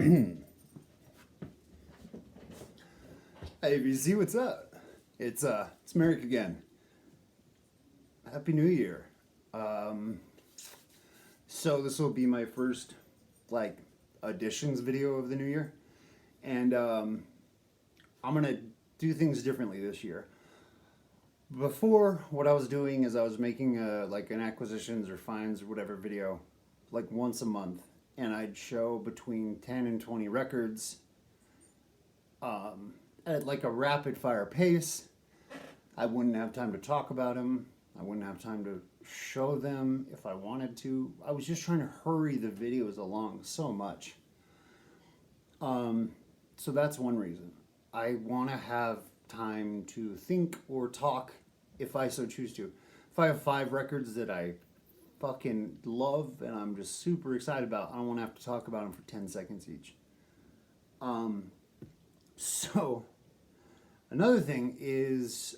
Hey, VC, what's up? It's Merrick again. Happy New Year. Um, so this will be my first like auditions video of the new year, and I'm gonna do things differently this year. Before, what I was doing is I was making like an acquisitions or finds or whatever video, like once a month, and I'd show between 10 and 20 records at like a rapid fire pace. I wouldn't have time to talk about them. I wouldn't have time to show them if I wanted to. I was just trying to hurry the videos along so much. So that's one reason. I want to have time to think or talk if I so choose to. If I have 5 records that I fucking love and I'm just super excited about, I don't want to have to talk about them for 10 seconds each. So another thing is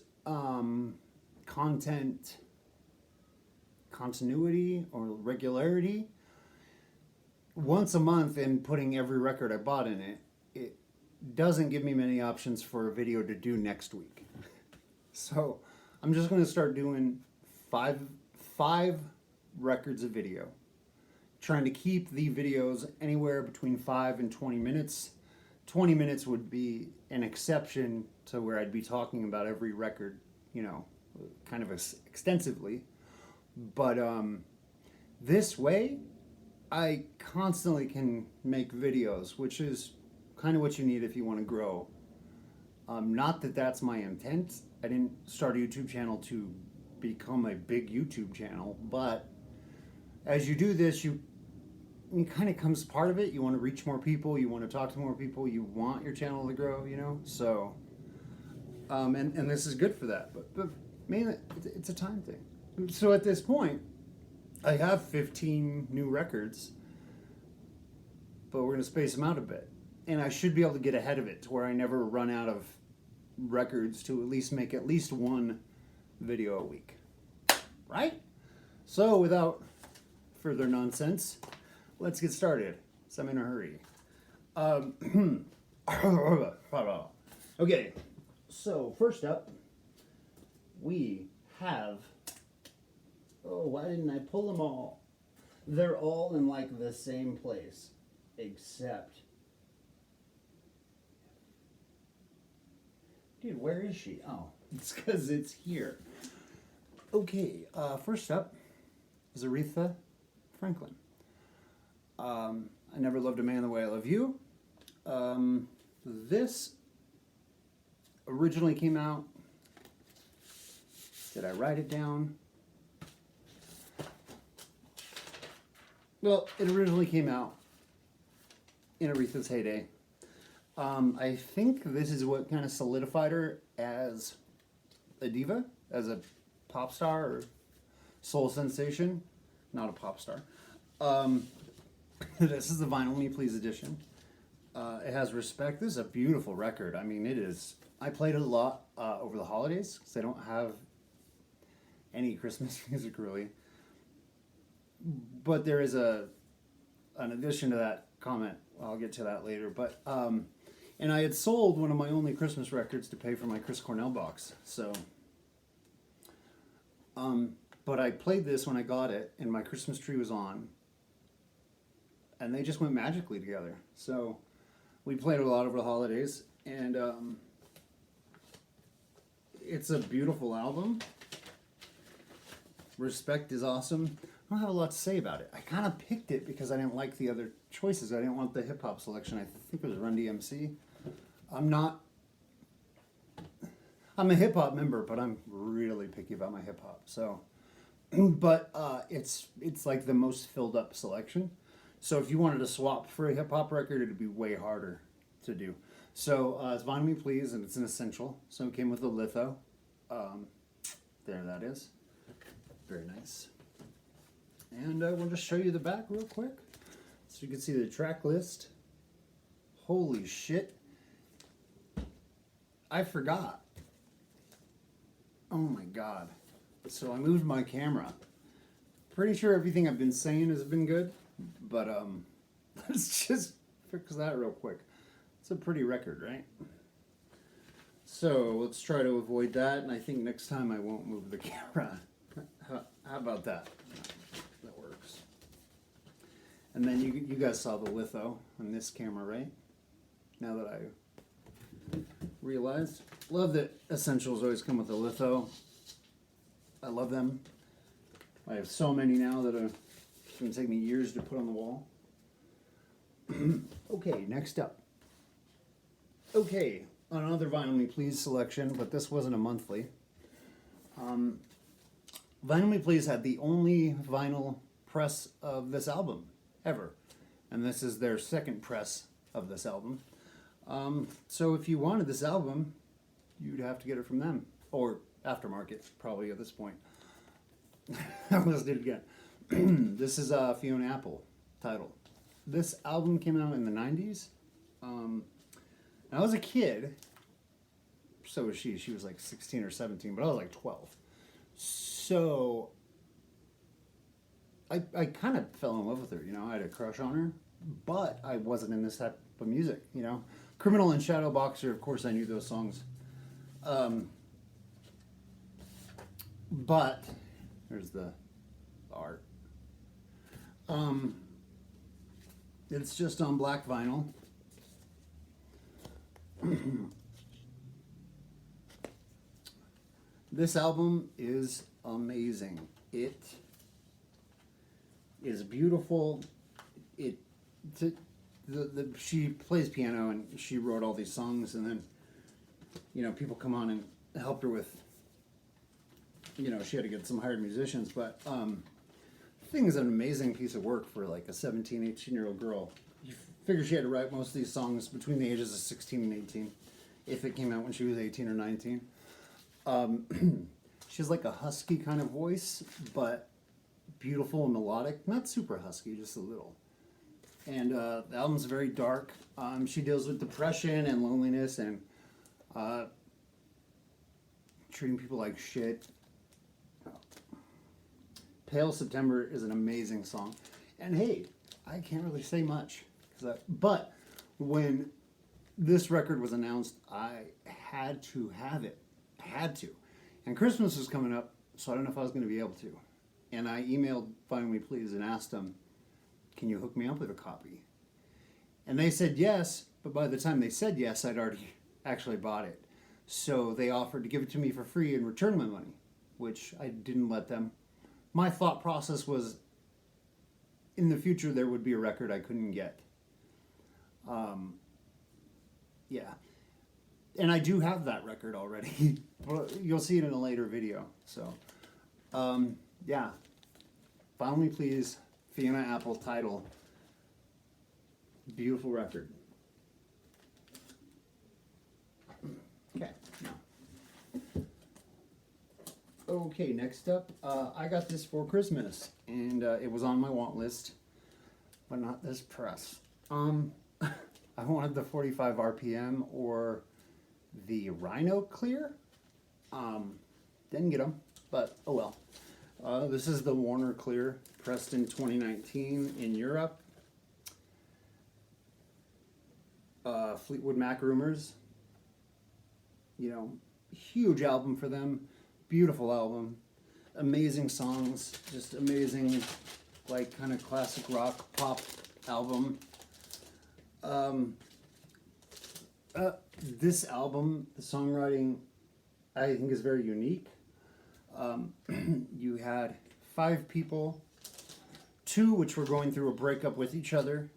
content continuity or regularity. Once a month and putting every record I bought in it, it doesn't give me many options for a video to do next week. So I'm just going to start doing five records of video, trying to keep the videos anywhere between 5 and 20 minutes. 20 minutes would be an exception to where I'd be talking about every record, kind of extensively. But this way, I constantly can make videos, which is kind of what you need if you want to grow. Not that that's my intent. I didn't start a YouTube channel to become a big YouTube channel, but as you do this, it kind of comes part of it. You want to reach more people. You want to talk to more people. You want your channel to grow, So, and this is good for that. But mainly, it's a time thing. So at this point, I have 15 new records, but we're going to space them out a bit. And I should be able to get ahead of it to where I never run out of records to at least make at least one video a week. Right? So without further nonsense, let's get started. So I'm in a hurry. Okay, so first up, we have. Oh, why didn't I pull them all? They're all in like the same place, except. Dude, where is she? Oh, it's because it's here. Okay, first up is Aretha Franklin. I Never Loved a Man the Way I Love You. This originally came out. Did I write it down? Well, it originally came out in Aretha's heyday. I think this is what kind of solidified her as a diva, as a pop star or soul sensation. Not a pop star. This is the Vinyl Me Please edition. It has Respect. This is a beautiful record. I mean, it is. I played it a lot over the holidays because I don't have any Christmas music really. But there is an addition to that comment. I'll get to that later. But and I had sold one of my only Christmas records to pay for my Chris Cornell box. So, but I played this when I got it, and my Christmas tree was on. And they just went magically together. So we played it a lot over the holidays, and it's a beautiful album. Respect is awesome. I don't have a lot to say about it. I kind of picked it because I didn't like the other choices. I didn't want the hip hop selection. I think it was Run DMC. I'm a hip hop member, but I'm really picky about my hip hop. So, but it's like the most filled up selection. So if you wanted to swap for a hip hop record, it'd be way harder to do. So it's Vinyl Me Please, and it's an essential. So it came with a litho. There that is. Very nice. And we'll just show you the back real quick. So you can see the track list. Holy shit. I forgot. Oh my god. So I moved my camera. Pretty sure everything I've been saying has been good. But let's just fix that real quick. It's a pretty record, right? So let's try to avoid that, and I think next time I won't move the camera. How about that? That works. And then you guys saw the litho on this camera, right? Now that I realized. Love that Essentials always come with a litho. I love them. I have so many now that it's going to take me years to put on the wall. Okay, next up. Okay, another Vinyl Me Please selection, but this wasn't a monthly. Vinyl Me Please had the only vinyl press of this album ever, and this is their second press of this album. So if you wanted this album, you'd have to get it from them, or aftermarket, probably at this point. I almost did it again. This is Fiona Apple title. This album came out in the 90s. I was a kid, so was she. She was like 16 or 17, but I was like 12. So I kind of fell in love with her, you know. I had a crush on her, but I wasn't in this type of music, you know. Criminal and Shadow Boxer, of course I knew those songs. But there's the art. It's just on black vinyl. This album is amazing. It is beautiful. She plays piano and she wrote all these songs, and then, you know, people come on and helped her with, you know, she had to get some hired musicians, but the thing is an amazing piece of work for like a 17, 18-year-old girl. You figure she had to write most of these songs between the ages of 16 and 18, if it came out when she was 18 or 19. She has like a husky kind of voice, but beautiful and melodic. Not super husky, just a little. And the album's very dark. She deals with depression and loneliness and treating people like shit. Pale September is an amazing song. And hey, I can't really say much. But when this record was announced, I had to have it. I had to. And Christmas was coming up, so I don't know if I was going to be able to. And I emailed Vinyl Me Please and asked them, can you hook me up with a copy? And they said yes, but by the time they said yes, I'd already actually bought it. So they offered to give it to me for free and return my money, which I didn't let them. My thought process was, in the future there would be a record I couldn't get. Yeah. And I do have that record already. You'll see it in a later video. So, yeah. Vinyl Me Please, Fiona Apple title. Beautiful record. Okay, now. Okay, next up, I got this for Christmas, and it was on my want list, but not this press. I wanted the 45 RPM or the Rhino Clear. Didn't get them, but oh well. This is the Warner Clear, pressed in 2019 in Europe. Fleetwood Mac Rumors. You know, huge album for them. Beautiful album. Amazing songs. Just amazing, like, kind of classic rock pop album. This album, the songwriting, I think is very unique. You had 5 people, 2 which were going through a breakup with each other,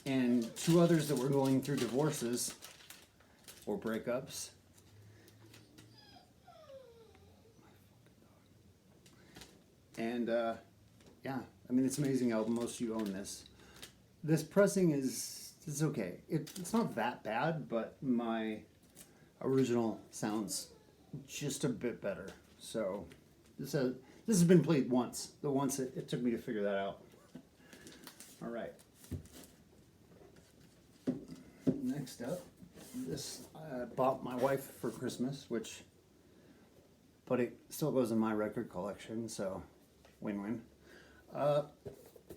and 2 others that were going through divorces or breakups. And yeah, I mean, it's an amazing album. Most of you own this. This pressing it's okay. It's not that bad, but my original sounds just a bit better. So this has been played once. The once it took me to figure that out. All right. Next up, this I bought my wife for Christmas, but it still goes in my record collection, so win-win.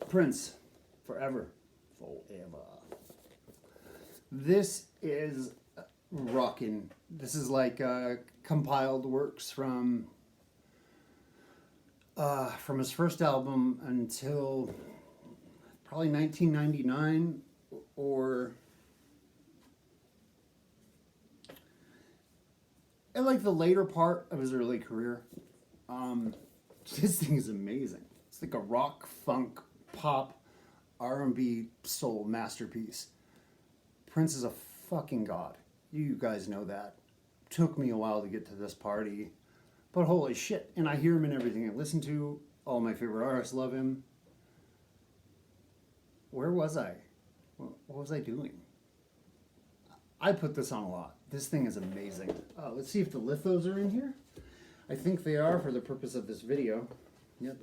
Prince, Forever. forever. This is rockin'. This is like compiled works from his first album until probably 1999 or at like the later part of his early career. This thing is amazing. It's like a rock, funk, pop, R&B soul masterpiece. Prince is a fucking god. You guys know that. Took me a while to get to this party, but holy shit. And I hear him in everything I listen to. All my favorite artists love him. Where was I? What was I doing? I put this on a lot. This thing is amazing. Let's see if the lithos are in here. I think they are for the purpose of this video. Yep.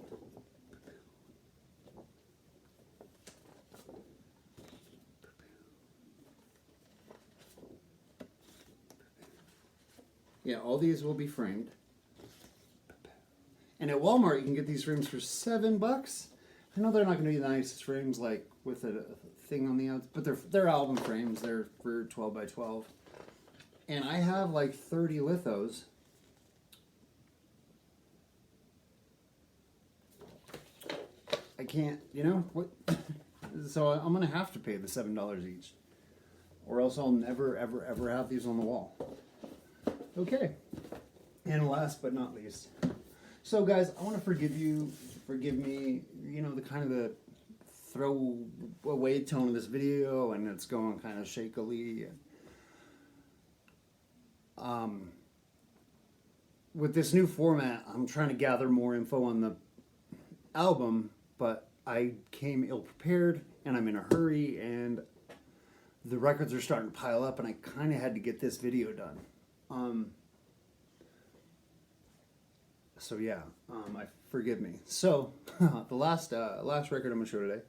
Yeah, all these will be framed. And at Walmart, you can get these frames for $7. I know they're not going to be the nicest frames, like with a thing on the outside, but they're album frames. They're for 12 by 12. And I have like 30 lithos. I can't, you know, what? So I'm going to have to pay the $7 each. Or else I'll never, ever, ever have these on the wall. Okay. And last but not least. So guys, I want to forgive me, you know, the kind of the throw away tone of this video, and it's going kind of shakily. With this new format, I'm trying to gather more info on the album, but I came ill prepared and I'm in a hurry and the records are starting to pile up and I kind of had to get this video done. So yeah, forgive me. So the last record I'm gonna show today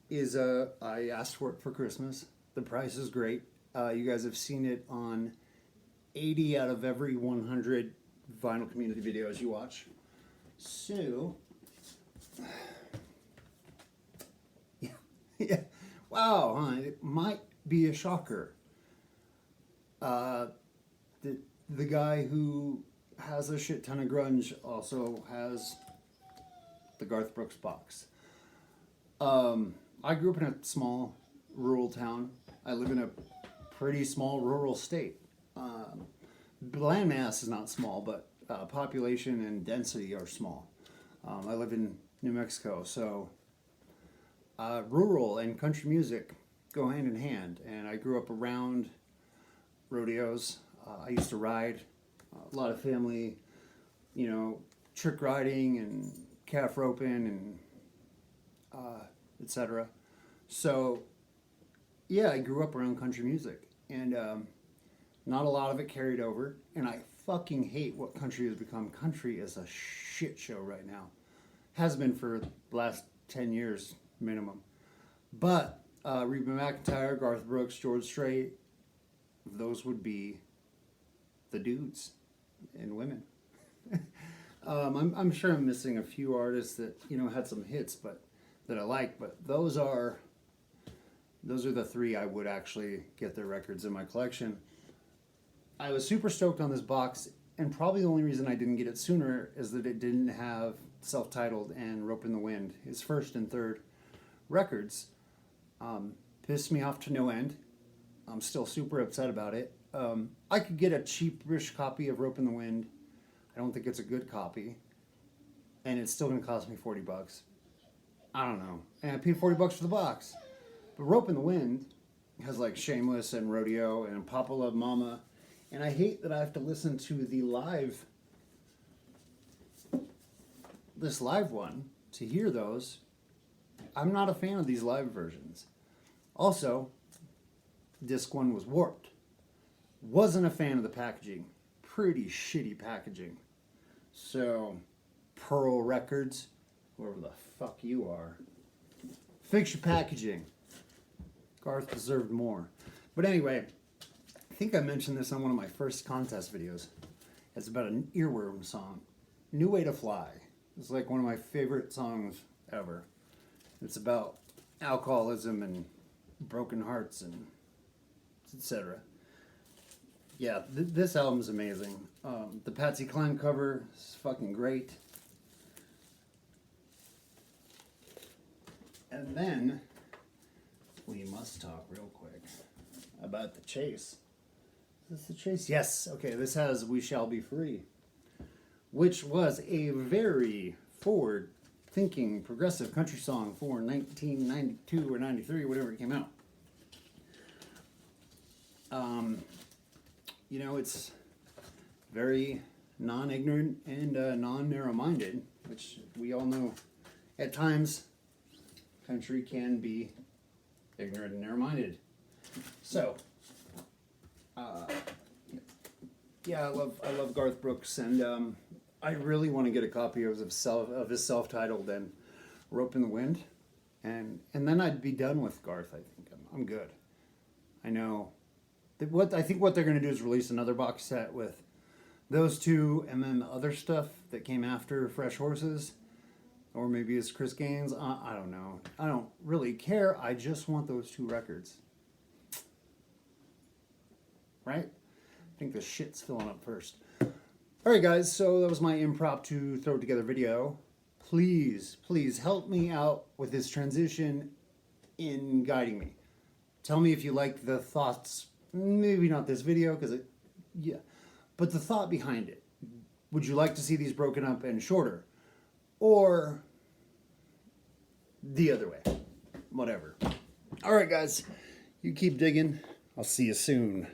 is I asked for it for Christmas. The price is great. You guys have seen it on 80 out of every 100 vinyl community videos you watch. So yeah, wow, huh? It might be a shocker. The guy who has a shit ton of grunge also has the Garth Brooks box. I grew up in a small rural town. I live in a pretty small rural state. Landmass is not small, but population and density are small. I live in New Mexico, so rural and country music go hand in hand. And I grew up around rodeos. I used to ride. A lot of family, you know, trick riding and calf roping and etc. So, yeah, I grew up around country music, and not a lot of it carried over. And I fucking hate what country has become. Country is a shit show right now. Has been for the last 10 years minimum. But Reba McEntire, Garth Brooks, George Strait, those would be the dudes and women. I'm sure I'm missing a few artists that, you know, had some hits, but that I like. But those are the three I would actually get their records in my collection. I was super stoked on this box, and probably the only reason I didn't get it sooner is that it didn't have Self-Titled and Rope in the Wind, his first and third records. Pissed me off to no end. I'm still super upset about it. I could get a cheapish copy of Rope in the Wind. I don't think it's a good copy. And it's still going to cost me $40. I don't know. And I paid $40 for the box. But Rope in the Wind has like Shameless and Rodeo and Papa Love Mama. And I hate that I have to listen to this live one to hear those. I'm not a fan of these live versions. Also, disc one was warped. Wasn't a fan of the packaging. Pretty shitty packaging. So, Pearl Records, whoever the fuck you are, fix your packaging. Garth deserved more. But anyway, I think I mentioned this on one of my first contest videos. It's about an earworm song. New Way to Fly. It's like one of my favorite songs ever. It's about alcoholism and broken hearts and etc. Yeah, this album's amazing. The Patsy Cline cover is fucking great. And then we must talk real quick about the Chase. Is this the Chase? Yes. Okay, this has We Shall Be Free, which was a very forward-thinking, progressive country song for 1992 or 93, whatever it came out. You know, it's very non-ignorant and non-narrow-minded, which we all know at times country can be ignorant and narrow-minded. So, yeah, I love Garth Brooks, and I really want to get a copy of his self-titled and Rope in the Wind, and then I'd be done with Garth. I think I'm good. I know I think what they're going to do is release another box set with those two, and then the other stuff that came after Fresh Horses, or maybe it's Chris Gaines. I don't know. I don't really care. I just want those two records. Right? I think the shit's filling up first. Alright guys, so that was my impromptu throw together video. Please help me out with this transition in guiding me. Tell me if you like the thoughts, maybe not this video, because but the thought behind it. Would you like to see these broken up and shorter? Or the other way? Whatever. Alright guys, you keep digging. I'll see you soon.